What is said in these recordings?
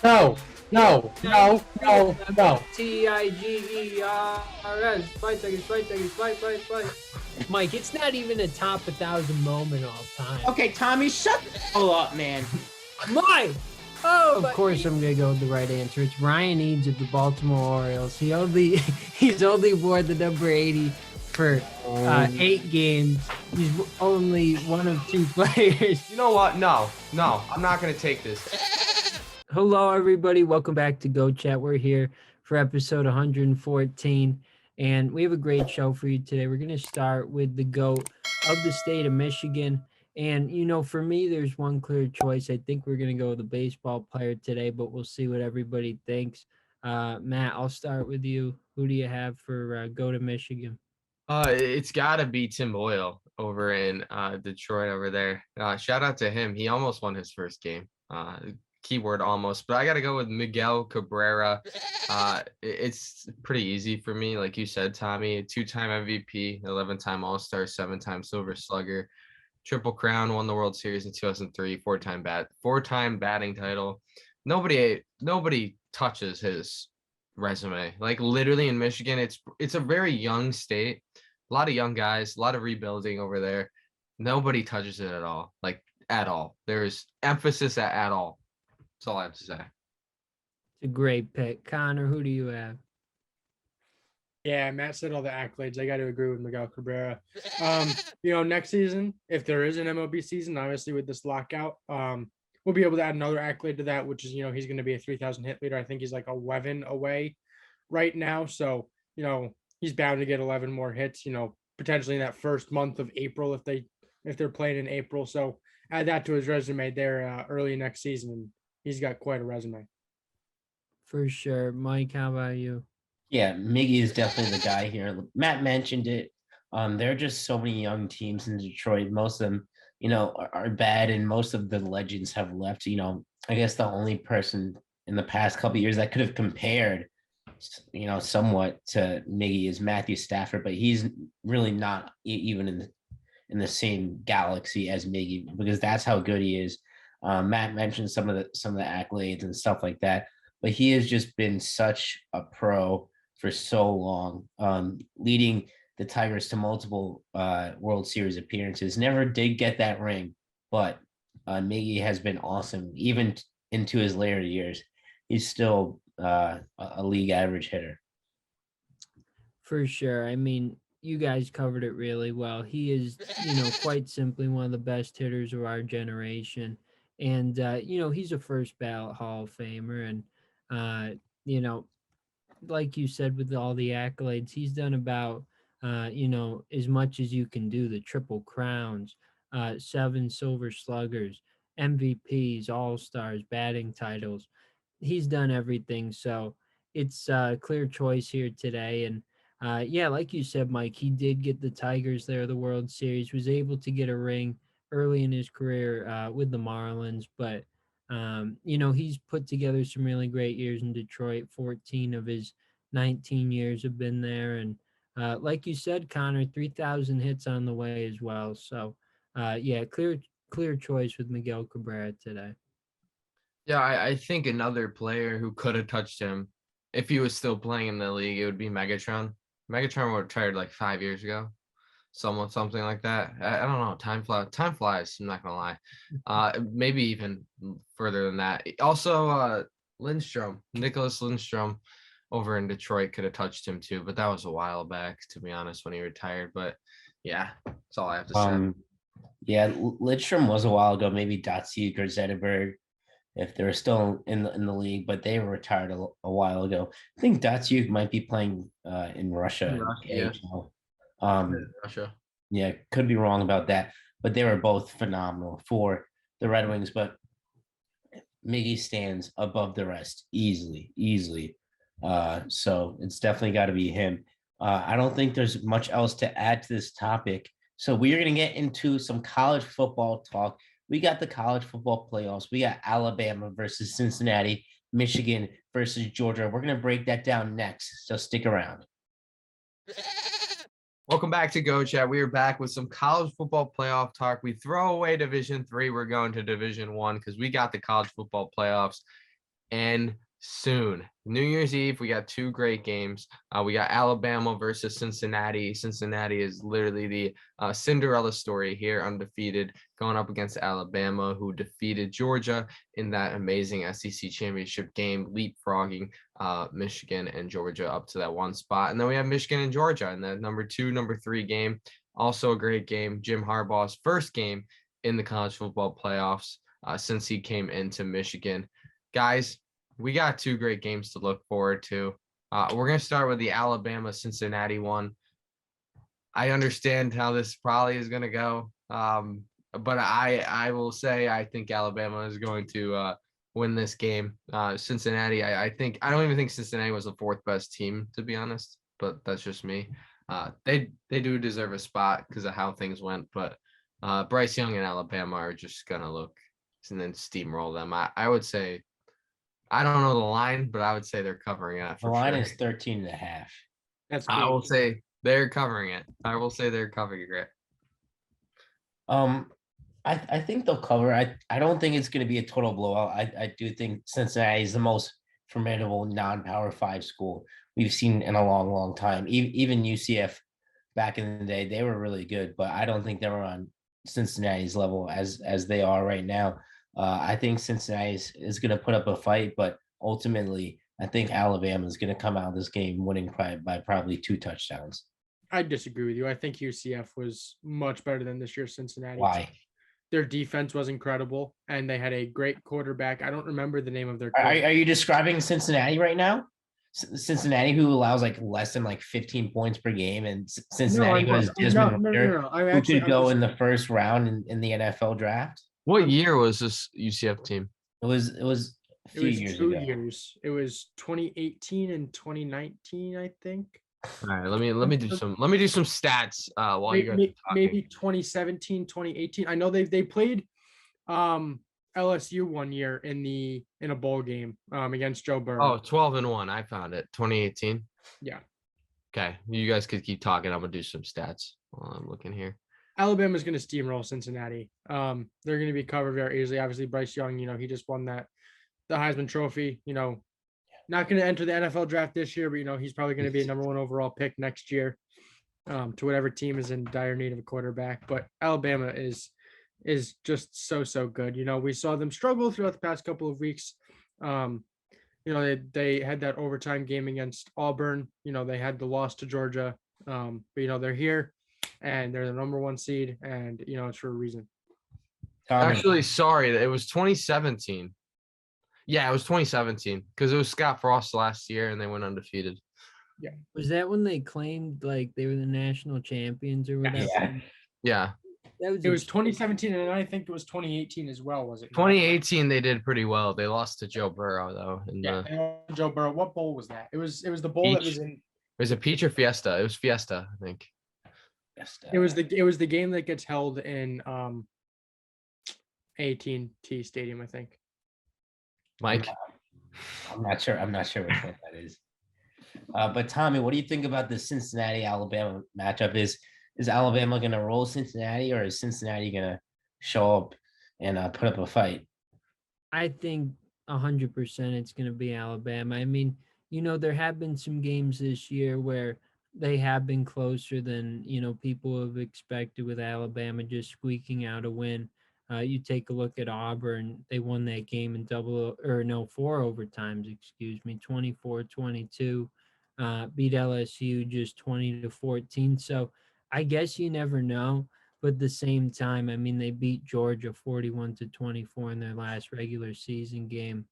No. Tigers. Fight, Tigers, fight, Tigers, fight. Mike, it's not even a top 1,000 moment all time. Okay, Tommy, shut the hell up, man. Mike! Of course, I'm gonna go with the right answer. It's Ryan Eads of the Baltimore Orioles. He's only wore the number 80 for 8 games. He's only one of 2 players. You know what? No, I'm not going to take this. Hello, everybody. Welcome back to Go Chat. We're here for episode 114, and we have a great show for you today. We're going to start with the GOAT of the state of Michigan. And, for me, there's one clear choice. I think we're going to go with a baseball player today, but we'll see what everybody thinks. Matt, I'll start with you. Who do you have for GOAT of Michigan? It's got to be Tim Boyle over in Detroit over there. Shout out to him. He almost won his first game. Keyword almost, but I got to go with Miguel Cabrera. It's pretty easy for me. Like you said, Tommy, 2-time MVP, 11-time All-Star, 7-time Silver Slugger, Triple Crown, won the World Series in 2003, 4-time batting title. Nobody touches his resume. Like literally in Michigan, it's a very young state, a lot of young guys, a lot of rebuilding over there. Nobody touches it at all. Like at all. There's emphasis at all. That's all I have to say. It's a great pick. Connor, who do you have? Yeah, Matt said all the accolades. I got to agree with Miguel Cabrera. Next season, if there is an MLB season, obviously with this lockout, we'll be able to add another accolade to that, which is, he's going to be a 3,000 hit leader. I think he's like 11 away right now. So, he's bound to get 11 more hits, potentially in that first month of April if they're playing in April. So add that to his resume there early next season. And he's got quite a resume. For sure. Mike, how about you? Yeah, Miggy is definitely the guy here. Matt mentioned it. There are just so many young teams in Detroit. Most of them, are bad, and most of the legends have left. I guess the only person in the past couple of years that could have compared, somewhat to Miggy is Matthew Stafford, but he's really not even in the same galaxy as Miggy because that's how good he is. Matt mentioned some of the accolades and stuff like that, but he has just been such a pro for so long, leading the Tigers to multiple World Series appearances. Never did get that ring, but Miggy has been awesome. Even into his later years, he's still a league average hitter. For sure. I mean, you guys covered it really well. He is, quite simply one of the best hitters of our generation. And, he's a first ballot Hall of Famer. And, like you said, with all the accolades, he's done about, as much as you can do, the Triple Crowns, 7 Silver Sluggers, MVPs, All-Stars, batting titles. He's done everything. So it's a clear choice here today. And like you said, Mike, he did get the Tigers there, the World Series, was able to get a ring early in his career with the Marlins, but he's put together some really great years in Detroit. 14 of his 19 years have been there. And like you said, Connor, 3,000 hits on the way as well. So, clear choice with Miguel Cabrera today. Yeah, I think another player who could have touched him, if he was still playing in the league, it would be Megatron. Megatron were retired like 5 years ago. Something like that. I don't know. Time flies. I'm not gonna lie. Maybe even further than that. Also, Nicholas Lindstrom, over in Detroit could have touched him too, but that was a while back, to be honest, when he retired. But yeah, that's all I have to say. Yeah, Lindstrom was a while ago. Maybe Datsuk or Zetterberg, if they're still in the league, but they were retired a while ago. I think Datsuk might be playing in Russia. Yeah. Russia. Yeah, could be wrong about that, but they were both phenomenal for the Red Wings. But Miggy stands above the rest easily. So it's definitely got to be him. I don't think there's much else to add to this topic. So we're going to get into some college football talk. We got the college football playoffs. We got Alabama versus Cincinnati, Michigan versus Georgia. We're going to break that down next, so stick around. Welcome back to Go Chat. We are back with some college football playoff talk. We throw away Division III. We're going to Division I because we got the college football playoffs. and soon. New Year's Eve, we got 2 great games. We got Alabama versus Cincinnati. Cincinnati is literally the Cinderella story here, undefeated, going up against Alabama, who defeated Georgia in that amazing SEC championship game, leapfrogging Michigan and Georgia up to that 1 spot. And then we have Michigan and Georgia in the number 2, number 3 game. Also a great game. Jim Harbaugh's first game in the college football playoffs since he came into Michigan. Guys, we got 2 great games to look forward to. We're going to start with the Alabama-Cincinnati one. I understand how this probably is going to go, but I will say I think Alabama is going to win this game. Cincinnati, I don't even think Cincinnati was the 4th best team, to be honest, but that's just me. They do deserve a spot because of how things went, but Bryce Young and Alabama are just going to look and then steamroll them. I would say, I don't know the line, but I would say they're covering it. The line is 13.5. That's I big. will say they're covering it. I will say they're covering it. I think they'll cover. I don't think it's going to be a total blowout. I do think Cincinnati is the most formidable non-power 5 school we've seen in a long, long time. Even UCF back in the day, they were really good, but I don't think they were on Cincinnati's level as they are right now. I think Cincinnati is going to put up a fight, but ultimately, I think Alabama is going to come out of this game winning by probably 2 touchdowns. I disagree with you. I think UCF was much better than this year's Cincinnati. Why? Their defense was incredible, and they had a great quarterback. I don't remember the name of their Are quarterback. you describing Cincinnati right now? Cincinnati, who allows like less than like 15 points per game, and Cincinnati No, was no, Desmond no, Ridder, no, no. who could go in the first round in the NFL draft. What year was this UCF team? It was a few years 2 ago. years. It was 2018 and 2019, I think. All right, let me do some stats while you guys are talking. Maybe 2017, 2018. I know they played LSU one year in a bowl game against Joe Burrow. Oh, 12-1. I found it. 2018. Yeah. Okay, you guys could keep talking. I'm gonna do some stats while I'm looking here. Alabama's going to steamroll Cincinnati. They're going to be covered very easily. Obviously, Bryce Young, he just won the Heisman Trophy. Not going to enter the NFL draft this year, but he's probably going to be a number 1 overall pick next year to whatever team is in dire need of a quarterback. But Alabama is just so good. We saw them struggle throughout the past couple of weeks. They had that overtime game against Auburn. They had the loss to Georgia. But they're here and they're the number 1 seed, and it's for a reason. Actually, sorry, it was 2017. Yeah, it was 2017 because it was Scott Frost last year and they went undefeated. Yeah. Was that when they claimed like they were the national champions or whatever? Yeah. It was 2017, and I think it was 2018 as well, was it? 2018 they did pretty well. They lost to Joe Burrow though. Joe Burrow. What bowl was that? It was the bowl that was in. It was a Peach or Fiesta. It was Fiesta, I think. Fiesta. It was the game that gets held in AT&T Stadium, I think. Mike, I'm not sure which one that is. But Tommy, what do you think about the Cincinnati Alabama matchup? Is Alabama going to roll Cincinnati, or is Cincinnati going to show up and put up a fight? I think 100% it's going to be Alabama. I mean, there have been some games this year where they have been closer than, people have expected, with Alabama just squeaking out a win. You take a look at Auburn, they won that game in 4 overtimes, 24-22, beat LSU just 20-14. So I guess you never know, but at the same time, I mean, they beat Georgia 41-24 in their last regular season game.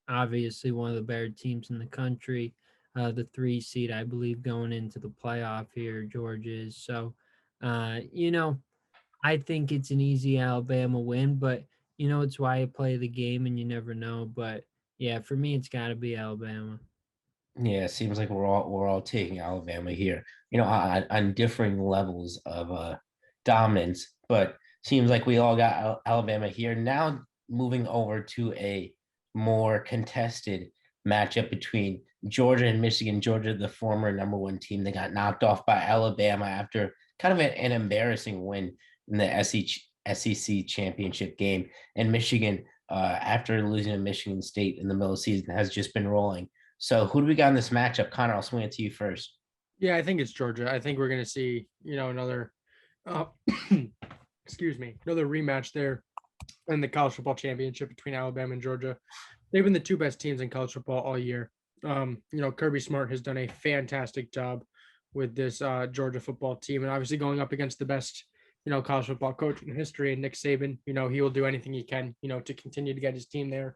Obviously one of the better teams in the country, the 3 seed, I believe, going into the playoff here, Georgia is. So, I think it's an easy Alabama win, but it's why you play the game and you never know. But yeah, for me, it's got to be Alabama. Yeah, it seems like we're all taking Alabama here, on differing levels of dominance, but seems like we all got Alabama here. Now moving over to a more contested matchup between Georgia and Michigan. Georgia, the former number 1 team, they got knocked off by Alabama after kind of an embarrassing win in the SEC championship game. And Michigan, after losing to Michigan State in the middle of the season has just been rolling. So who do we got in this matchup? Connor, I'll swing it to you first. Yeah, I think it's Georgia. I think we're going to see, another, uh, excuse me, another rematch there in the college football championship between Alabama and Georgia. They've been the two best teams in college football all year. Kirby Smart has done a fantastic job with this Georgia football team, and obviously going up against the best, college football coach in history, and Nick Saban. He will do anything he can, to continue to get his team there,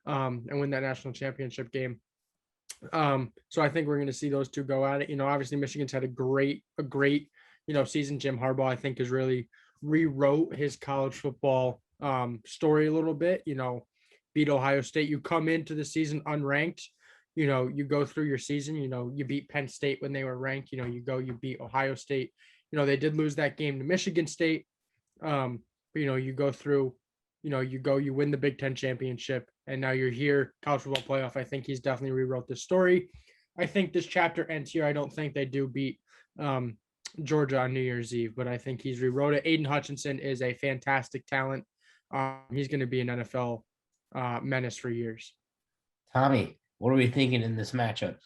and win that national championship game. So I think we're going to see those two go at it. Obviously Michigan's had a great, season. Jim Harbaugh, I think, has really rewrote his college football story a little bit. Beat Ohio State. You come into the season unranked. You go through your season. You beat Penn State when they were ranked. You beat Ohio State. They did lose that game to Michigan State. But you go through. You win the Big Ten championship, and now you're here, college football playoff. I think he's definitely rewrote this story. I think this chapter ends here. I don't think they do beat Georgia on New Year's Eve, but I think he's rewrote it. Aiden Hutchinson is a fantastic talent. He's going to be an NFL menace for years. Tommy, what are we thinking in this matchup?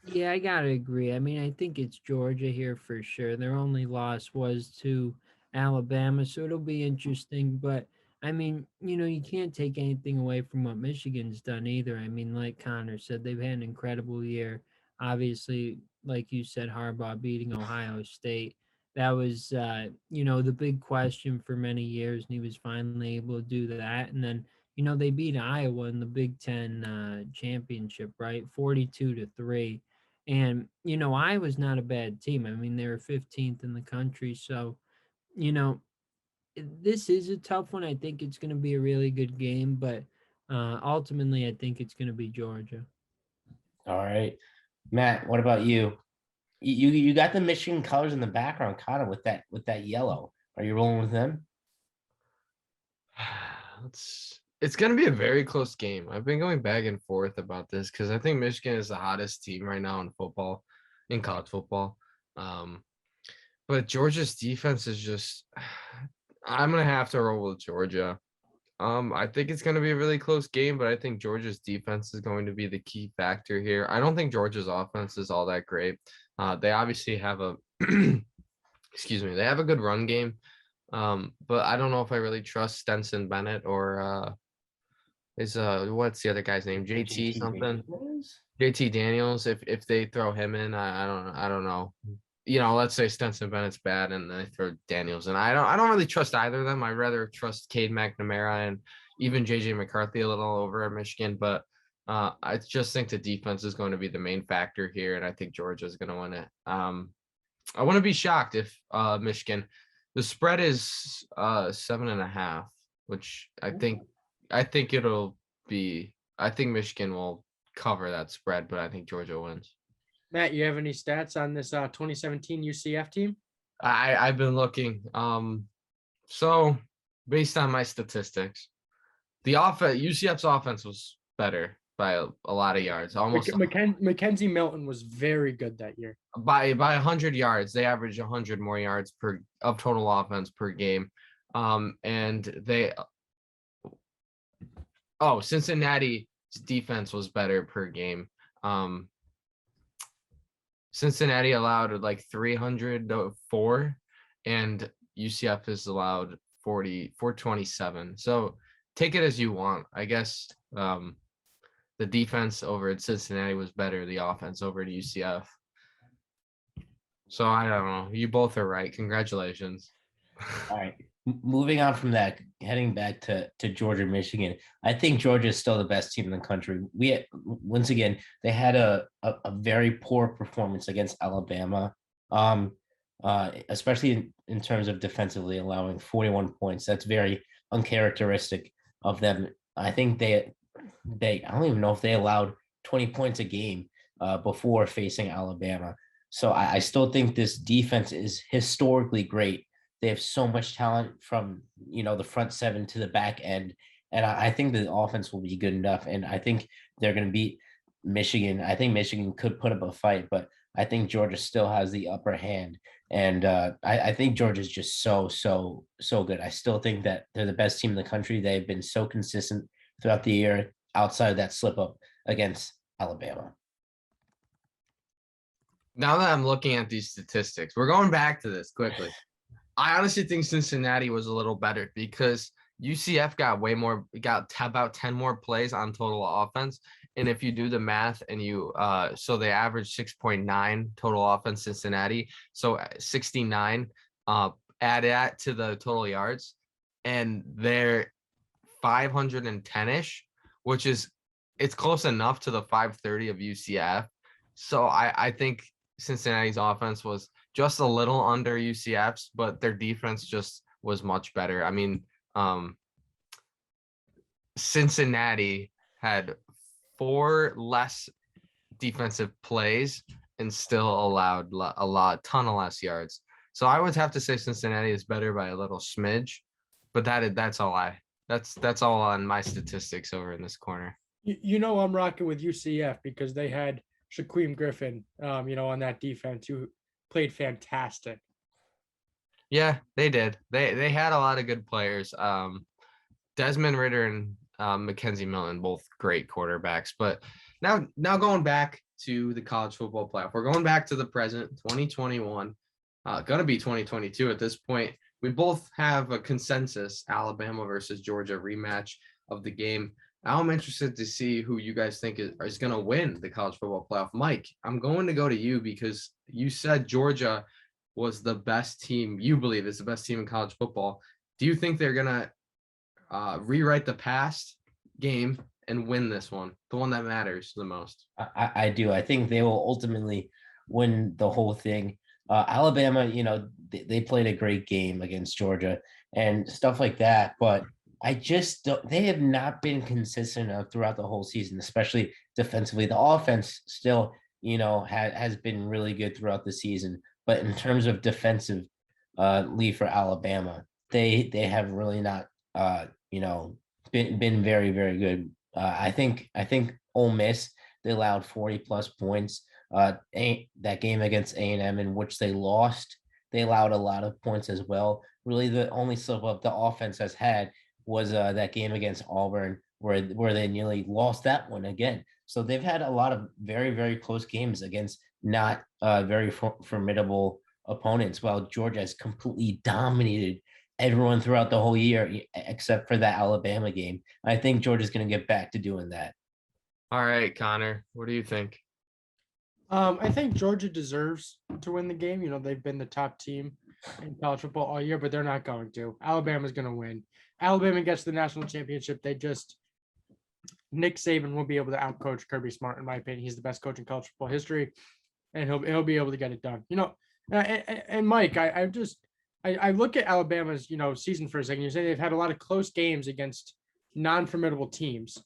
Yeah, I gotta agree. I mean, I think it's Georgia here for sure. Their only loss was to Alabama, so it'll be interesting. But I mean, you can't take anything away from what Michigan's done either. I mean, like Connor said, they've had an incredible year. Obviously, like you said, Harbaugh beating Ohio State. That was, the big question for many years, and he was finally able to do that. And then, they beat Iowa in the Big Ten championship, right? 42-3. And, Iowa's not a bad team. I mean, they were 15th in the country. So, this is a tough one. I think it's going to be a really good game, but ultimately, I think it's going to be Georgia. All right. Matt, what about you? You got the Michigan colors in the background, kind of with that yellow. Are you rolling with them? It's going to be a very close game. I've been going back and forth about this because I think Michigan is the hottest team right now in football, in college football. But Georgia's defense is just, I'm going to have to roll with Georgia. I think it's going to be a really close game, but I think Georgia's defense is going to be the key factor here. I don't think Georgia's offense is all that great. They obviously have a, excuse me, they have a good run game. But I don't know if I really trust Stenson Bennett or what's the other guy's name? JT something. JT Daniels. If they throw him in, I don't know. Let's say Stenson Bennett's bad and they throw Daniels, and I don't really trust either of them. I'd rather trust Cade McNamara and even JJ McCarthy a little over at Michigan, but I just think the defense is going to be the main factor here, and I think Georgia is going to win it. I wouldn't be shocked if Michigan. The spread is 7.5, which I think it'll be. I think Michigan will cover that spread, but I think Georgia wins. Matt, you have any stats on this 2017 UCF team? I've been looking. So based on my statistics, the UCF's offense was better by a lot of yards. Almost Mackenzie Milton was very good that year. By 100 yards, they averaged 100 more yards of total offense per game. And Cincinnati's defense was better per game. Cincinnati allowed like 304, and UCF is allowed 427. So take it as you want. I guess the defense over at Cincinnati was better. The offense over at UCF. So I don't know. You both are right. Congratulations. All right. Moving on from that, heading back to Georgia, Michigan. I think Georgia is still the best team in the country. Once again, they had a very poor performance against Alabama, especially in terms of defensively allowing 41 points. That's very uncharacteristic of them. I think I don't even know if they allowed 20 points a game before facing Alabama. So I still think this defense is historically great. They have so much talent from, the front seven to the back end. And I think the offense will be good enough. And I think they're going to beat Michigan. I think Michigan could put up a fight, but I think Georgia still has the upper hand. And I think Georgia's just so good. I still think that they're the best team in the country. They've been so consistent throughout the year outside of that slip up against Alabama. Now that I'm looking at these statistics, we're going back to this quickly. I honestly think Cincinnati was a little better because UCF got about 10 more plays on total offense. And if you do the math and so they averaged 6.9 total offense Cincinnati. So 69, add that to the total yards and they're 510-ish, which is, it's close enough to the 530 of UCF. So I think Cincinnati's offense was just a little under UCF's, but their defense just was much better. I mean, Cincinnati had 4 less defensive plays and still allowed a ton of less yards. So I would have to say Cincinnati is better by a little smidge, but that's all on my statistics over in this corner. I'm rocking with UCF because they had Shaquem Griffin, on that defense who played fantastic. Yeah, they did. They had a lot of good players. Desmond Ridder and Mackenzie Milton, both great quarterbacks. But now going back to the college football playoff, we're going back to the present, 2021. Gonna be 2022 at this point. We both have a consensus: Alabama versus Georgia rematch of the game. Now I'm interested to see who you guys think is going to win the college football playoff. Mike, I'm going to go to you because you said Georgia was the best team. You believe is the best team in college football. Do you think they're going to rewrite the past game and win this one, the one that matters the most? I do. I think they will ultimately win the whole thing. Alabama, they played a great game against Georgia and stuff like that, but I just don't, they have not been consistent enough throughout the whole season, especially defensively. The offense still, has been really good throughout the season, but in terms of defensive lead for Alabama, they have really not, been very, very good. I think Ole Miss, they allowed 40 plus points. That game against A&M in which they lost, they allowed a lot of points as well. Really, the only slip up the offense has had was that game against Auburn where they nearly lost that one again. So they've had a lot of very, very close games against not very formidable opponents, while Georgia has completely dominated everyone throughout the whole year, except for that Alabama game. I think Georgia's going to get back to doing that. All right, Connor, what do you think? I think Georgia deserves to win the game. They've been the top team in college football all year, but they're not going to. Alabama's going to win. Alabama gets the national championship. Nick Saban will be able to outcoach Kirby Smart, in my opinion. He's the best coach in college football history, and he'll be able to get it done. And Mike, I look at Alabama's season for a second. You say they've had a lot of close games against non-formidable teams,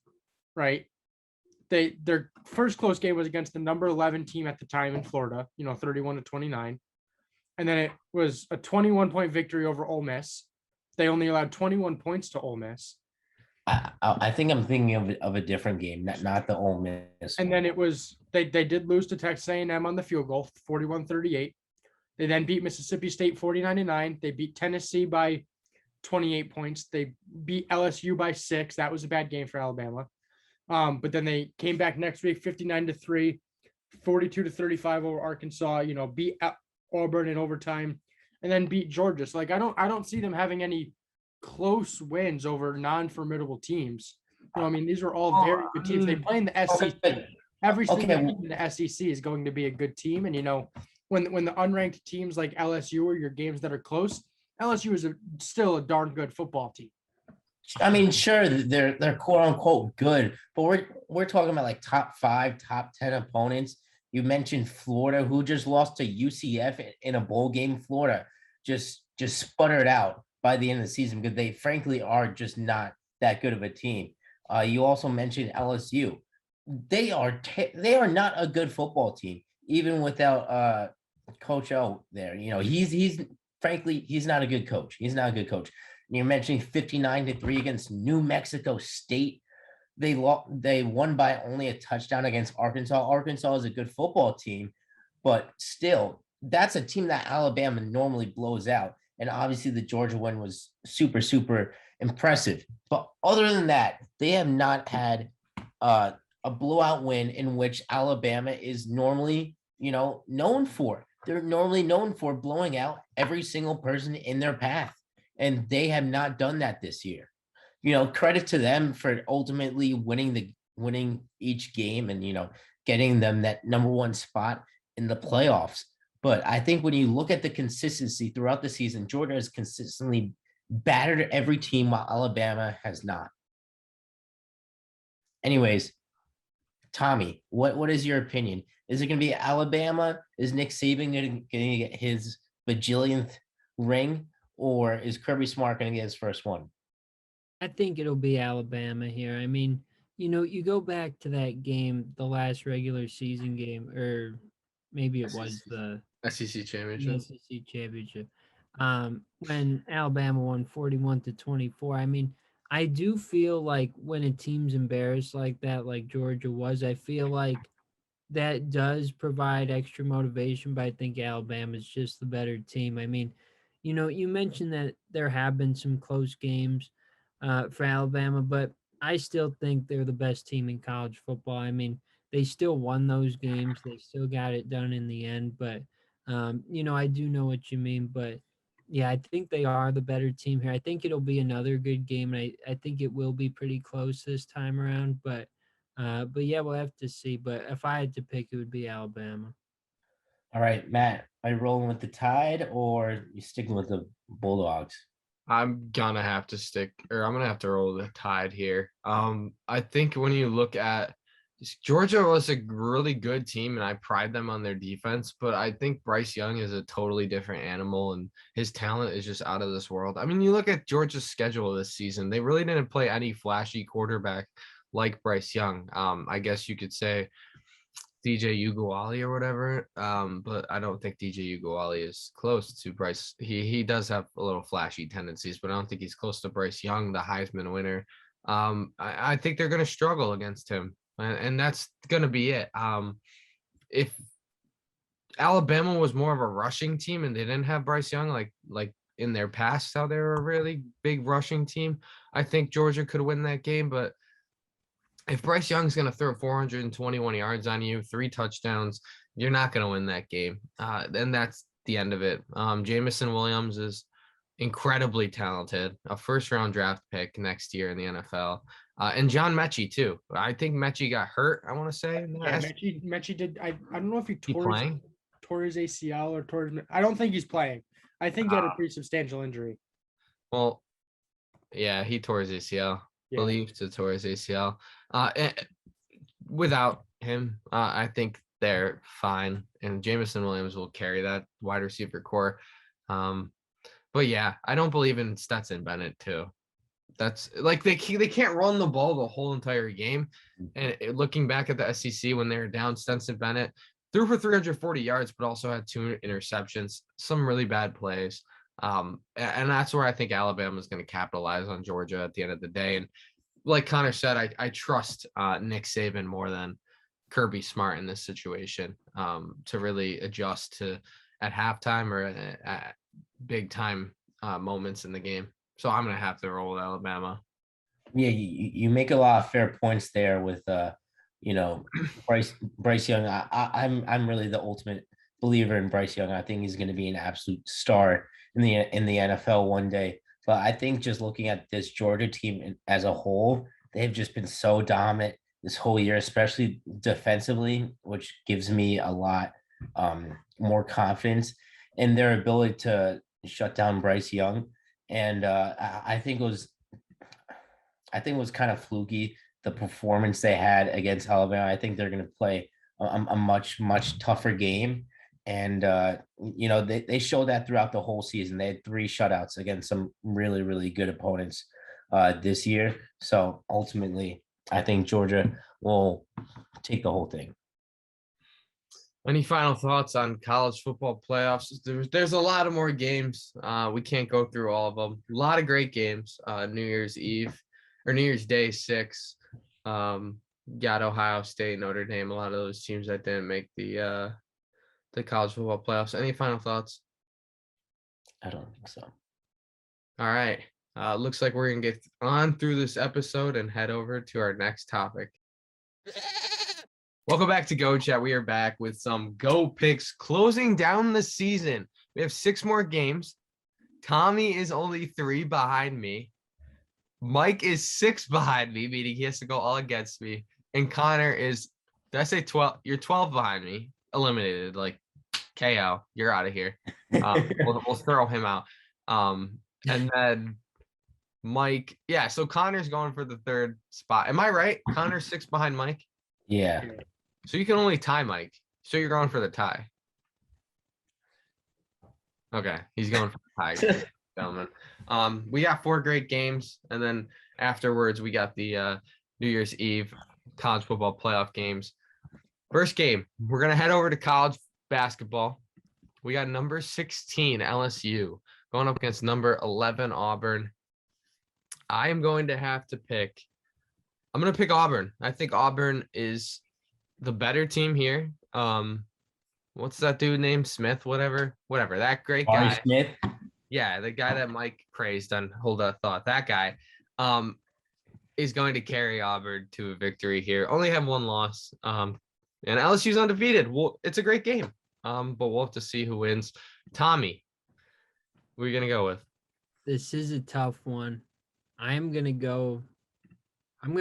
right? Their first close game was against the number 11 team at the time in Florida, 31-29. And then it was a 21-point victory over Ole Miss. They only allowed 21 points to Ole Miss. I think I'm thinking of a different game, not the Ole Miss. And then it was they did lose to Texas A&M on the field goal, 41-38. They then beat Mississippi State 49-9. They beat Tennessee by 28 points. They beat LSU by 6. That was a bad game for Alabama. But then they came back next week, 59-3, 42-35 over Arkansas. Beat Auburn in overtime, and then beat Georgia. So I don't see them having any close wins over non-formidable teams. These are all very good teams. They play in the SEC. Every single team in the SEC is going to be a good team. And when the unranked teams like LSU are your games that are close, LSU is still a darn good football team. Sure, they're quote unquote good, but we're talking about like top 5, top 10 opponents. You mentioned Florida, who just lost to UCF in a bowl game. Florida just sputtered out by the end of the season because they frankly are just not that good of a team. You also mentioned LSU. They are not a good football team, even without Coach O there. He's frankly not a good coach. He's not a good coach. You're mentioning 59-3 against New Mexico State. They won by only a touchdown against Arkansas. Arkansas is a good football team, but still, that's a team that Alabama normally blows out. And obviously, the Georgia win was super, super impressive. But other than that, they have not had a blowout win in which Alabama is normally, known for. They're normally known for blowing out every single person in their path, and they have not done that this year. Credit to them for ultimately winning each game and getting them that number one spot in the playoffs. But I think when you look at the consistency throughout the season, Georgia has consistently battered every team while Alabama has not. Anyways, Tommy, what is your opinion? Is it going to be Alabama? Is Nick Saban going to get his bajillionth ring, or is Kirby Smart going to get his first one? I think it'll be Alabama here. I mean, you go back to that game, the last regular season game, or maybe it was the SEC championship. SEC championship. When Alabama won 41-24. I mean, I do feel like when a team's embarrassed like that, like Georgia was, I feel like that does provide extra motivation, but I think Alabama's just the better team. I mean, you mentioned that there have been some close games for Alabama, but I still think they're the best team in college football. I mean, they still won those games. They still got it done in the end, but I do know what you mean, but yeah, I think they are the better team here. I think it'll be another good game. And I think it will be pretty close this time around, but yeah, we'll have to see. But if I had to pick, it would be Alabama. All right, Matt, are you rolling with the Tide or you sticking with the Bulldogs? I'm gonna have to roll the Tide here. I think when you look at Georgia was a really good team, and I pride them on their defense. But I think Bryce Young is a totally different animal, and his talent is just out of this world. I mean, you look at Georgia's schedule this season; they really didn't play any flashy quarterback like Bryce Young. I guess you could say DJ Uguali or whatever. But I don't think DJ Uguali is close to Bryce. He does have a little flashy tendencies, but I don't think he's close to Bryce Young, the Heisman winner. I think they're going to struggle against him, and that's going to be it. If Alabama was more of a rushing team and they didn't have Bryce Young, like in their past, how they were a really big rushing team, I think Georgia could win that game, but if Bryce Young's going to throw 421 yards on you, 3 touchdowns, you're not going to win that game. And that's the end of it. Jamison Williams is incredibly talented, a first-round draft pick next year in the NFL. And John Mechie, too. I think Mechie got hurt, I want to say. Yeah, Mechie did. I don't know if he playing? tore his ACL or tore his. I don't think he's playing. I think he had a pretty substantial injury. Well, yeah, he tore his ACL. Yeah. Believed to tore his ACL. Without him, I think they're fine, and Jamison Williams will carry that wide receiver core. But yeah, I don't believe in Stetson Bennett too. That's like they can't run the ball the whole entire game. And looking back at the SEC when they were down, Stetson Bennett threw for 340 yards, but also had 2 interceptions, some really bad plays. And that's where I think Alabama is going to capitalize on Georgia at the end of the day. And like Connor said, I trust Nick Saban more than Kirby Smart in this situation to really adjust to at halftime or at big time moments in the game. So I'm going to have to roll with Alabama. Yeah, you make a lot of fair points there with Bryce Young. I'm really the ultimate believer in Bryce Young. I think he's going to be an absolute star in the NFL one day. But I think just looking at this Georgia team as a whole, they've just been so dominant this whole year, especially defensively, which gives me a lot more confidence in their ability to shut down Bryce Young. And I think it was kind of fluky, the performance they had against Alabama. I think they're going to play a much tougher game. And, they showed that throughout the whole season. They had 3 shutouts against some really, really good opponents this year. So ultimately, I think Georgia will take the whole thing. Any final thoughts on college football playoffs? There's a lot of more games. We can't go through all of them. A lot of great games. New Year's Eve or New Year's Day 6. Got Ohio State, Notre Dame. A lot of those teams that didn't make the college football playoffs. Any final thoughts? I don't think so. All right. Looks like we're going to get on through this episode and head over to our next topic. Welcome back to Go Chat. We are back with some Go picks closing down the season. We have 6 more games. Tommy is only 3 behind me. Mike is 6 behind me, meaning he has to go all against me. And Connor is, did I say 12? You're 12 behind me. Eliminated, like KO. You're out of here. We'll throw him out. And then Mike, yeah, so Connor's going for the 3rd spot. Am I right? Connor's 6 behind Mike? Yeah. So you can only tie Mike. So you're going for the tie. Okay, he's going for the tie. Gentlemen. We got 4 great games, and then afterwards we got the New Year's Eve college football playoff games. First game, we're gonna head over to college basketball. We got number 16 LSU going up against number 11 Auburn. I am going to have to pick. I'm gonna pick Auburn. I think Auburn is the better team here. What's that dude named Smith? Whatever. That great guy. Smith. Yeah, the guy that Mike praised on Hold That Thought. That guy is going to carry Auburn to a victory here. Only have 1 loss. And LSU's undefeated. Well, it's a great game. But we'll have to see who wins. Tommy, what are you gonna go with? This is a tough one. I'm gonna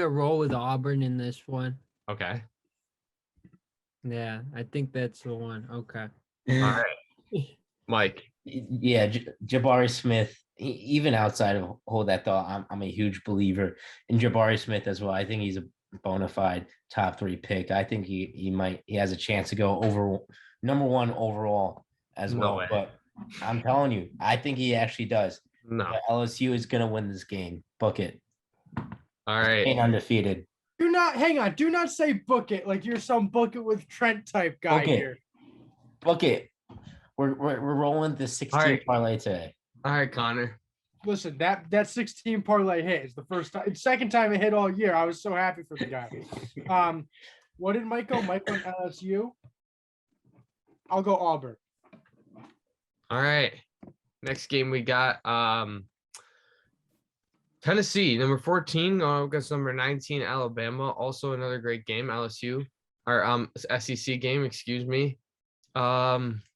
roll with Auburn in this one. Okay. Yeah, I think that's the one. Okay. All right. Mike. Yeah, Jabari Smith. Even outside of Hold That Thought, I'm a huge believer in Jabari Smith as well. I think he's a bona fide top 3 pick. I think he has a chance to go over number 1 overall as No well. way. But I'm telling you, I think he actually does. No. But LSU is gonna win this game. Book it. All right. Ain't undefeated. Do not say book it like you're some book it with Trent type guy Book it. here. Book it. We're rolling the 16 right. parlay today. All right, Connor. Listen, that 16 parlay hit is the first time, second time it hit all year. I was so happy for the guy. What did Mike go? Mike went LSU. I'll go Auburn. All right. Next game we got Tennessee, number 14 against number 19 Alabama. Also another great game. LSU or SEC game, excuse me.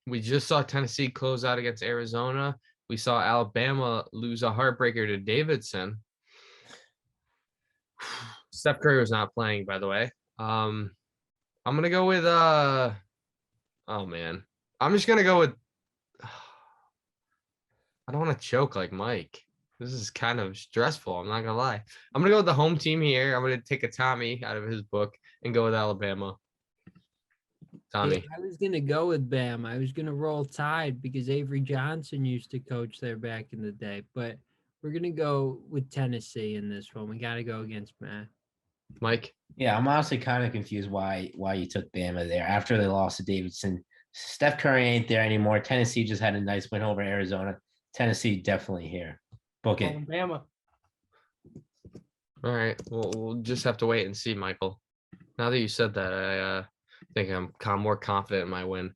We just saw Tennessee close out against Arizona. We saw Alabama lose a heartbreaker to Davidson. Steph Curry was not playing, by the way. I'm gonna go with oh man. I'm just gonna go with I don't want to choke like Mike. This is kind of stressful. I'm not gonna lie. I'm gonna go with the home team here. I'm gonna take a Tommy out of his book and go with Alabama. Tommy. Yeah, I was gonna go with Bam. I was gonna roll Tide because Avery Johnson used to coach there back in the day. But we're gonna go with Tennessee in this one. We gotta go against Matt. Mike. Yeah, I'm honestly kind of confused why you took Bama there after they lost to Davidson. Steph Curry ain't there anymore. Tennessee just had a nice win over Arizona. Tennessee definitely here. Book it. Bama. All right. Well, we'll just have to wait and see, Michael. Now that you said that, I think I'm more confident in my win.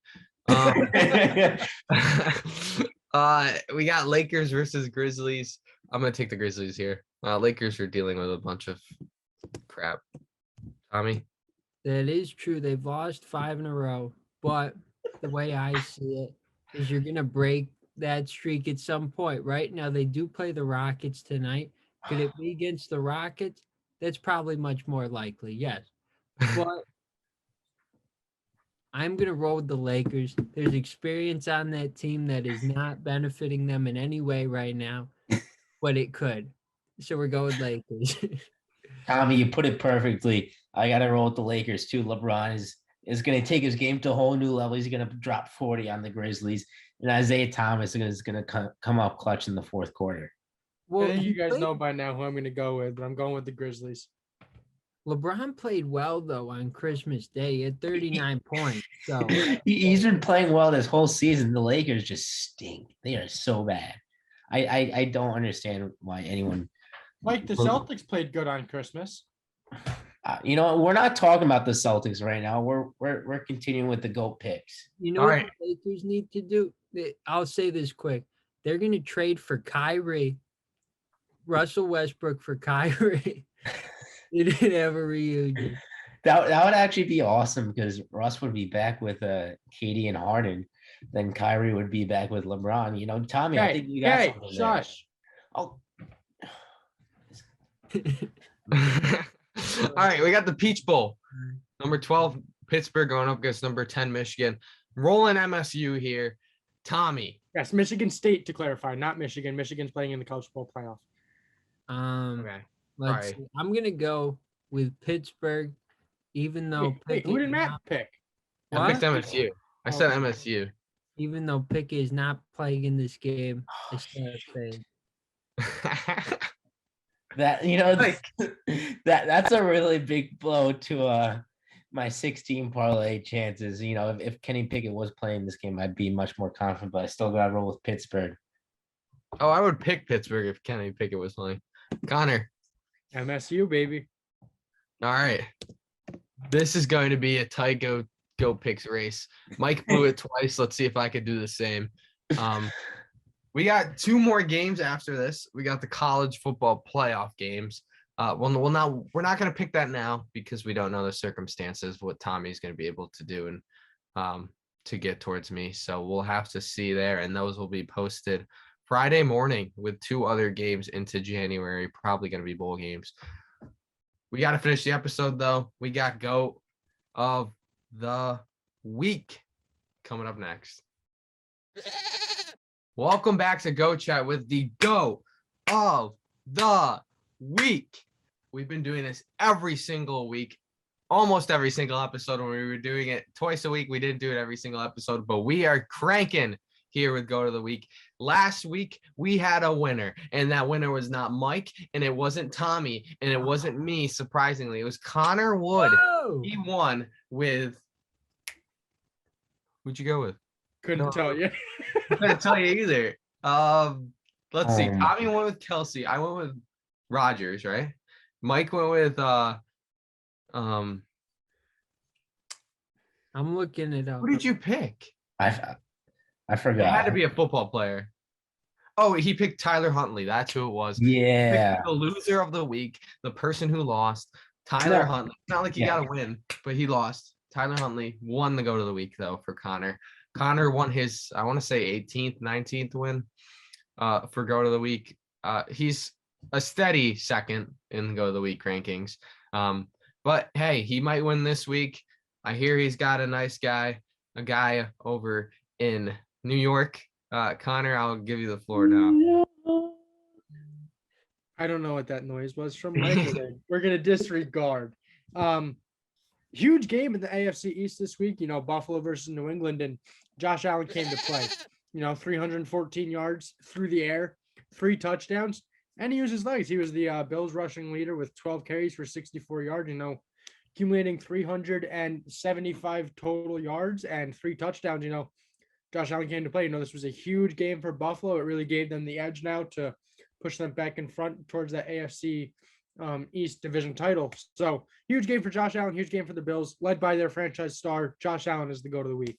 We got Lakers versus Grizzlies. I'm gonna take the Grizzlies here. Lakers are dealing with a bunch of crap. Tommy. That is true. They've lost 5 in a row, but the way I see it is you're gonna break that streak at some point, right? Now they do play the Rockets tonight. Could it be against the Rockets? That's probably much more likely, yes. But I'm going to roll with the Lakers. There's experience on that team that is not benefiting them in any way right now, but it could. So we're going with Lakers. Tommy, you put it perfectly. I got to roll with the Lakers too. LeBron is going to take his game to a whole new level. He's going to drop 40 on the Grizzlies. And Isaiah Thomas is going to come up clutch in the 4th quarter. Well, I think you guys know by now who I'm going to go with, but I'm going with the Grizzlies. LeBron played well, though, on Christmas Day at 39 points. So he's been playing well this whole season. The Lakers just stink. They are so bad. I don't understand why anyone. Like the Celtics played good on Christmas. We're not talking about the Celtics right now. We're continuing with the GOAT picks. You know what the Lakers need to do? I'll say this quick. They're going to trade for Kyrie Russell Westbrook for Kyrie. They didn't have a reunion. That would actually be awesome because Russ would be back with Katie and Harden. Then Kyrie would be back with LeBron. You know, Tommy, I think you got something there. Shush. Oh, All right, we got the Peach Bowl. Number 12, Pittsburgh going up against number 10, Michigan. Rolling MSU here. Tommy. Yes, Michigan State to clarify, not Michigan. Michigan's playing in the college football playoff. Okay. Let's Sorry. see. I'm gonna go with Pittsburgh, even though Wait, who did Matt pick? I picked What? MSU. I said MSU. Even though Pickett is not playing in this game, I still have faith. that that's a really big blow to my 16 parlay chances. You know, if Kenny Pickett was playing this game, I'd be much more confident, but I still gotta roll with Pittsburgh. Oh, I would pick Pittsburgh if Kenny Pickett was playing. Connor. MSU, baby. All right. This is going to be a tight go picks race. Mike blew it twice. Let's see if I could do the same. We got 2 more games after this. We got the college football playoff games. We're not going to pick that now because we don't know the circumstances, what Tommy's going to be able to do and to get towards me. So we'll have to see there, and those will be posted Friday morning with 2 other games into January, probably going to be bowl games. We got to finish the episode, though. We got GOAT of the Week coming up next. Welcome back to Go Chat with the GOAT of the Week. We've been doing this every single week, almost every single episode. When we were doing it twice a week, we didn't do it every single episode, but we are cranking here with GOAT of the Week. Last week, we had a winner, and that winner was not Mike, and it wasn't Tommy, and it wasn't me, surprisingly. It was Connor Wood. Whoa! He won with... Who'd you go with? Couldn't tell you. I couldn't tell you either. Let's see. Tommy went with Kelsey. I went with Rogers, right? Mike went with I'm looking it up. who did you pick? I forgot. It had to be a football player. Oh, he picked Tyler Huntley. That's who it was. Yeah. The loser of the week, the person who lost, Tyler Huntley. It's not like he got a win, but he lost. Tyler Huntley won the GOAT of the Week, though, for Connor. Connor won his, I want to say, 18th, 19th win for GOAT of the Week. He's a steady second in the GOAT of the Week rankings. But, hey, he might win this week. I hear he's got a nice guy, a guy over in New York. Connor, I'll give you the floor now. I don't know what that noise was from. We're gonna disregard. Huge game in the AFC East this week. You know, Buffalo versus New England, and Josh Allen came to play. You know, 314 yards through the air, 3 touchdowns, and he used his legs. He was the Bills rushing leader with 12 carries for 64 yards. You know, accumulating 375 total yards and 3 touchdowns. You know, Josh Allen came to play. You know, this was a huge game for Buffalo. It really gave them the edge now to push them back in front towards that AFC East division title. So huge game for Josh Allen, huge game for the Bills, led by their franchise star. Josh Allen is the GOAT of the week.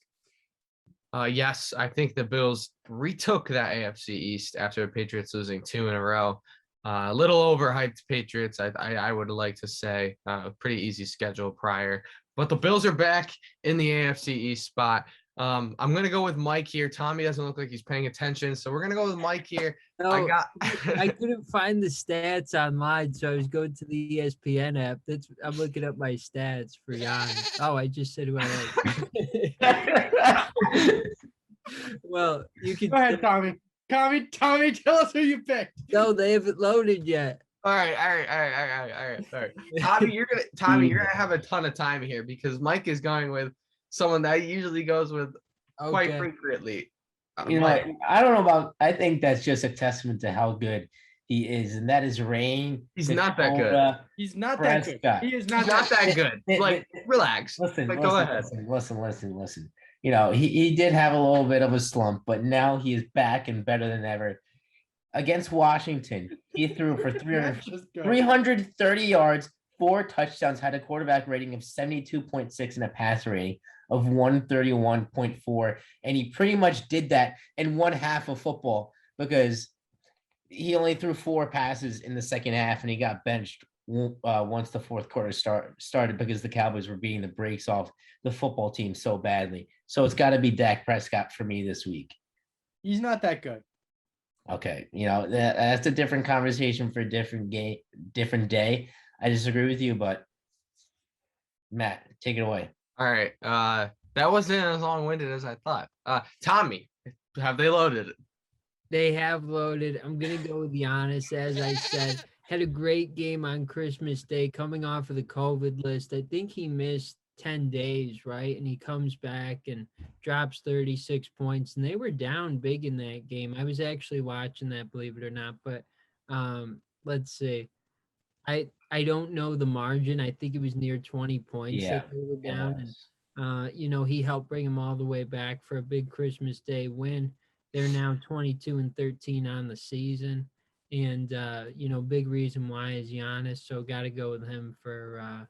Yes, I think the Bills retook that AFC East after the Patriots losing 2 in a row. A little overhyped Patriots, I would like to say. Pretty easy schedule prior. But the Bills are back in the AFC East spot. I'm going to go with Mike here. Tommy doesn't look like he's paying attention, so we're going to go with Mike here. No, I couldn't find the stats online, so I was going to the ESPN app. I'm looking up my stats for Giannis. Oh, I just said who I like. Well, you can go ahead, Tommy. Tommy, tell us who you picked. No, they haven't loaded yet. All right. Tommy, you're gonna have a ton of time here because Mike is going with someone that he usually goes with quite frequently. You know, I don't know about. I think that's just a testament to how good he is, and that is Rain. He's not that good. He's not that good. He is not that good. Like, relax. Go ahead. Listen. You know, he did have a little bit of a slump, but now he is back and better than ever. Against Washington, he threw for 330 yards, 4 touchdowns, had a quarterback rating of 72.6 and a passer rating of 131.4. And he pretty much did that in one half of football because he only threw 4 passes in the second half, and he got benched once the fourth quarter started because the Cowboys were beating the brakes off the football team so badly. So it's got to be Dak Prescott for me this week. He's not that good. Okay, that's a different conversation for a different game, different day. I disagree with you, but Matt, take it away. All right. That wasn't as long-winded as I thought. Tommy, have they loaded it? They have loaded. I'm going to go with Giannis, as I said. Had a great game on Christmas Day coming off of the COVID list. I think he missed 10 days, right? And he comes back and drops 36 points. And they were down big in that game. I was actually watching that, believe it or not. But let's see. I don't know the margin. I think it was near 20 points that they were down. And he helped bring them all the way back for a big Christmas Day win. They're now 22-13 on the season. And, big reason why is Giannis. So got to go with him for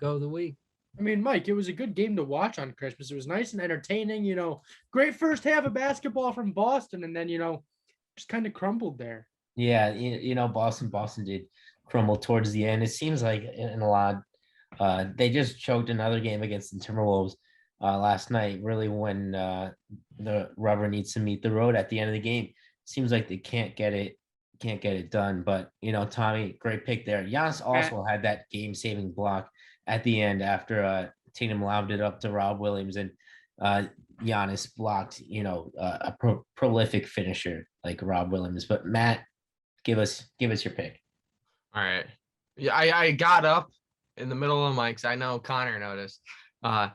go of the week. I mean, Mike, it was a good game to watch on Christmas. It was nice and entertaining, great first half of basketball from Boston. And then, just kind of crumbled there. Yeah, Boston did crumble towards the end. It seems like in a lot, they just choked another game against the Timberwolves last night. Really, when the rubber needs to meet the road at the end of the game, seems like they can't get it done. But Tommy, great pick there. Giannis also had that game-saving block at the end after Tatum lobbed it up to Rob Williams, and Giannis blocked. A prolific finisher like Rob Williams. But Matt, give us your pick. All right. Yeah, I got up in the middle of Mike's. I know Connor noticed. I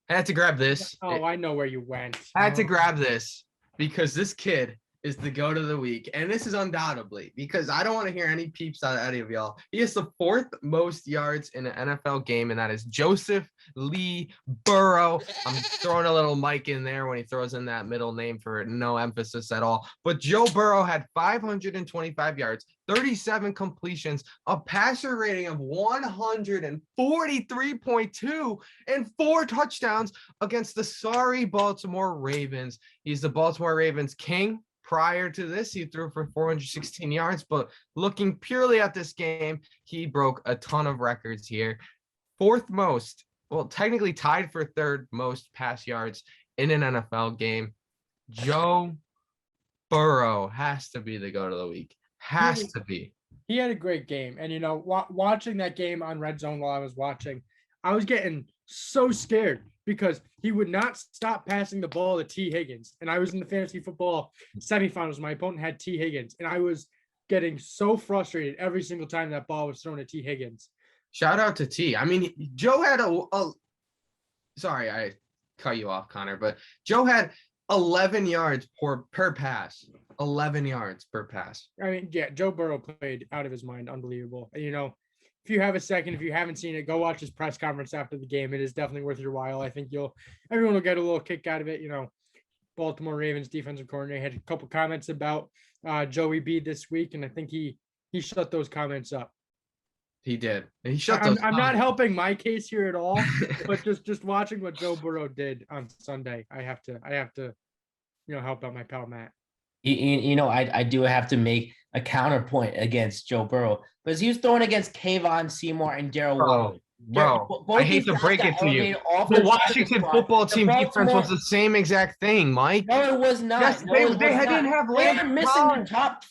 had to grab this. Oh, I know where you went. I had to grab this because this kid is the GOAT of the week. And this is undoubtedly because I don't want to hear any peeps out of any of y'all. He has the 4th most yards in an NFL game, and that is Joseph Lee Burrow. I'm throwing a little Mike in there when he throws in that middle name for no emphasis at all. But Joe Burrow had 525 yards, 37 completions, a passer rating of 143.2, and 4 touchdowns against the sorry Baltimore Ravens. He's the Baltimore Ravens king. Prior to this, he threw for 416 yards, but looking purely at this game, he broke a ton of records here. 4th most, well, technically tied for 3rd most pass yards in an NFL game. Joe Burrow has to be the GOAT of the week. Has to be. He had a great game. And, watching that game on Red Zone while I was watching, I was getting so scared because he would not stop passing the ball to T. Higgins. And I was in the fantasy football semifinals. My opponent had T. Higgins. And I was getting so frustrated every single time that ball was thrown at T. Higgins. Shout out to T. I mean, Joe had sorry, I cut you off, Connor, but Joe had 11 yards per pass. 11 yards per pass. I mean, yeah, Joe Burrow played out of his mind. Unbelievable. And, if you have a second, if you haven't seen it, go watch his press conference after the game. It is definitely worth your while. I think everyone will get a little kick out of it. Baltimore Ravens defensive coordinator had a couple comments about Joey B this week, and I think he shut those comments up. He did. And he shut those. I'm not helping my case here at all, but just watching what Joe Burrow did on Sunday, I have to help out my pal Matt. I do have to make a counterpoint against Joe Burrow because he was throwing against Kayvon Seymour and Darryl Waller. Bro, I hate to break it to you. The Washington football team defense was the same exact thing, Mike. No, it was not. Yes, they didn't have They were missing their top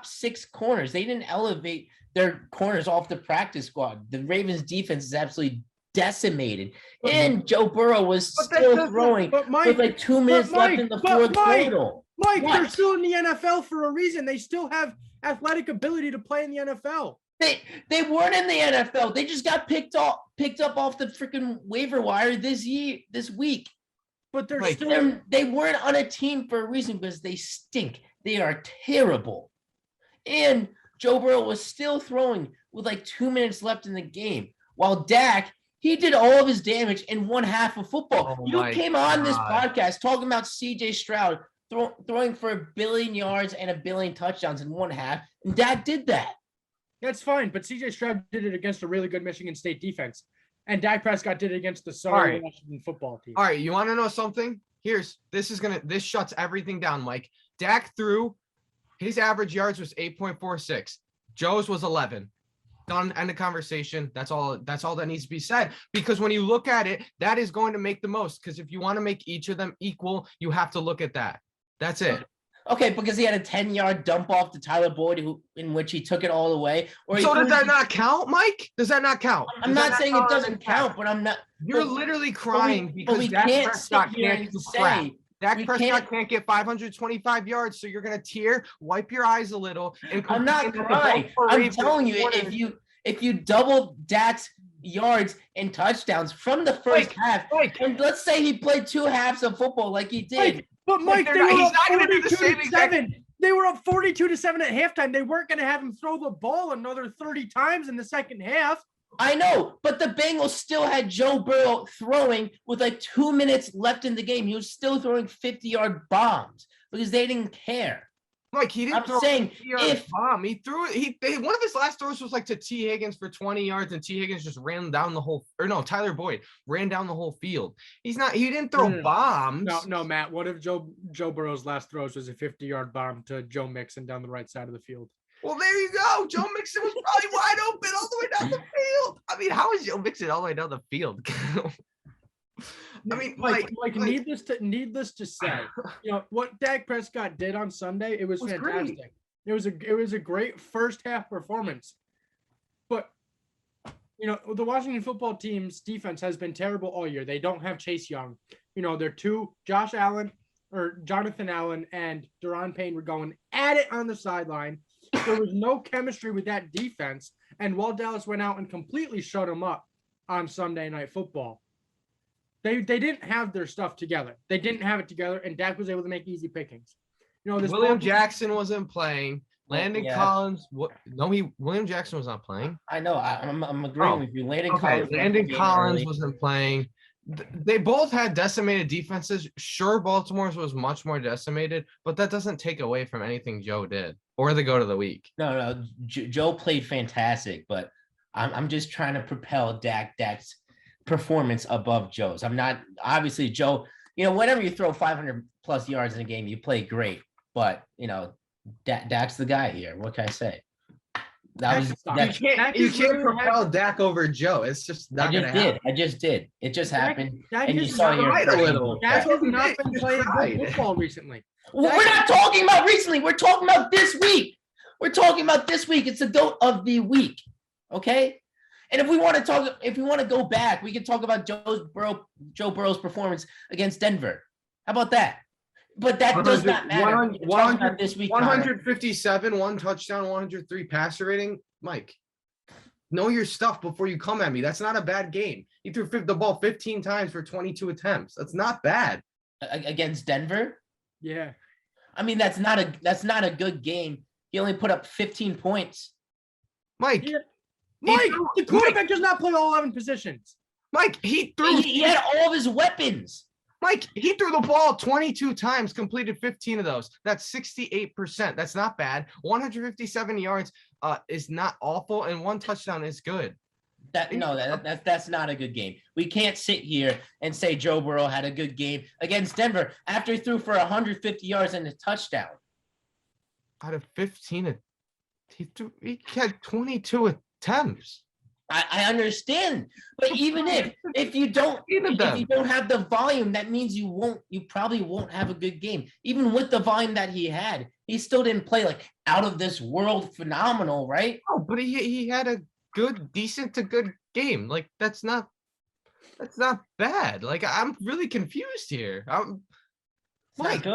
6 corners. They didn't elevate their corners off the practice squad. The Ravens defense is absolutely decimated. And Joe Burrow was still throwing with like 2 minutes left in the fourth quarter. Mike, they're still in the NFL for a reason. They still have athletic ability to play in the NFL. They weren't in the NFL. They just got picked up off the freaking waiver wire this week. But they weren't on a team for a reason because they stink. They are terrible. And Joe Burrow was still throwing with like 2 minutes left in the game. While Dak, he did all of his damage in one half of football. You came on this podcast talking about CJ Stroud throwing for 1 billion yards and 1 billion touchdowns in one half, and Dak did that. That's fine, but CJ Stroud did it against a really good Michigan State defense, and Dak Prescott did it against the sorry Washington football team. All right, you want to know something? This shuts everything down, Mike. Dak threw His average yards was 8.46. Joe's was 11. Done. End of conversation. That's all that needs to be said. Because when you look at it, that is going to make the most. Because if you want to make each of them equal, you have to look at that. That's it. Okay, because he had a 10-yard dump off to Tyler Boyd, in which he took it all away. Or So does that not count, Mike? Does that not count? I'm not saying it doesn't count, but I'm not. You're literally crying because Dak Prescott can't do crap. Dak Prescott can't get 525 yards, so you're gonna tear, wipe your eyes a little, and I'm not crying. I'm telling you, if you double Dak's yards and touchdowns from the first half, and let's say he played 2 halves of football like he did. But Mike, they were up 42-7. They were up 42-7 at halftime. They weren't going to have him throw the ball another 30 times in the second half. I know, but the Bengals still had Joe Burrow throwing with like 2 minutes left in the game. He was still throwing 50-yard bombs because they didn't care. Like he didn't throw a bomb. He threw it. One of his last throws was like to T. Higgins for 20 yards, and T. Higgins just ran down the whole. Or no, Tyler Boyd ran down the whole field. He didn't throw bombs. No, Matt. What if Joe Burrow's last throws was a 50-yard bomb to Joe Mixon down the right side of the field? Well, there you go. Joe Mixon was probably wide open all the way down the field. I mean, how is Joe Mixon all the way down the field? I mean, like needless to say, what Dak Prescott did on Sunday, it was fantastic. Great. It was a great first half performance. But the Washington football team's defense has been terrible all year. They don't have Chase Young. They're Jonathan Allen and Daron Payne were going at it on the sideline. There was no chemistry with that defense. And Will Dallas went out and completely shut them up on Sunday Night Football. They didn't have their stuff together. They didn't have it together, and Dak was able to make easy pickings. William Jackson wasn't playing. Landon Collins. William Jackson was not playing. I know. I'm agreeing with you. Landon Collins wasn't playing. They both had decimated defenses. Sure, Baltimore's was much more decimated, but that doesn't take away from anything Joe did or the goat of the week. No. Joe played fantastic, but I'm just trying to propel Dak's performance above Joe's. I'm not, obviously Joe, whenever you throw 500 plus yards in a game, you play great, but Dak's the guy here. What can I say? You can't propel Dak over Joe. It's just not gonna happen. I just did. It just happened. And you saw your right a little. Dak has not been playing good football recently. We're not talking about recently. We're talking about this week. It's the GOAT of the week. Okay. And if we want to go back, we can talk about Joe Burrow's performance against Denver. How about that? But that does not matter. 157, 1 touchdown, 103 passer rating. Mike, know your stuff before you come at me. That's not a bad game. He threw the ball 15 times for 22 attempts. That's not bad. Against Denver? Yeah. I mean, that's not a good game. He only put up 15 points. Mike. Yeah. The quarterback does not play all 11 positions. Mike, he had all of his weapons. Mike, he threw the ball 22 times, completed 15 of those. That's 68%. That's not bad. 157 yards is not awful, and 1 touchdown is good. That's not a good game. We can't sit here and say Joe Burrow had a good game against Denver after he threw for 150 yards and a touchdown. Out of 15, he had 22 attempts. I understand, but even if you don't have the volume, that means you probably won't have a good game. Even with the volume that he had, he still didn't play like out of this world phenomenal, right? Oh, but he had a decent to good game. Like that's not bad. Like I'm really confused here. Mike,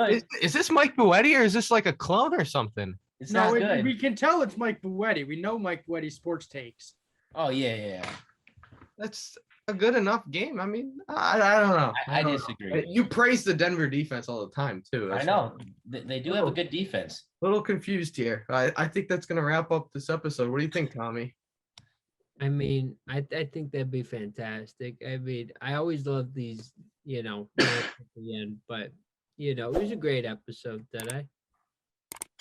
is this Mike Buetti or is this like a clone or something? It's not good. We can tell it's Mike Buetti. We know Mike Buetti's sports takes. Oh yeah. That's a good enough game. I mean, I don't know. I disagree. You praise the Denver defense all the time too. I know they do have a good defense. A little confused here. I think that's gonna wrap up this episode. What do you think, Tommy? I mean, I think that'd be fantastic. I mean, I always love these, at the end, but it was a great episode today.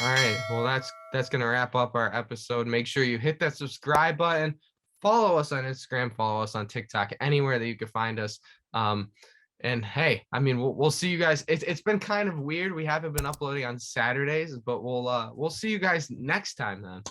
All right. Well, that's gonna wrap up our episode. Make sure you hit that subscribe button. Follow us on Instagram. Follow us on TikTok. Anywhere that you can find us. And hey, I mean, we'll see you guys. It's been kind of weird. We haven't been uploading on Saturdays, but we'll see you guys next time then.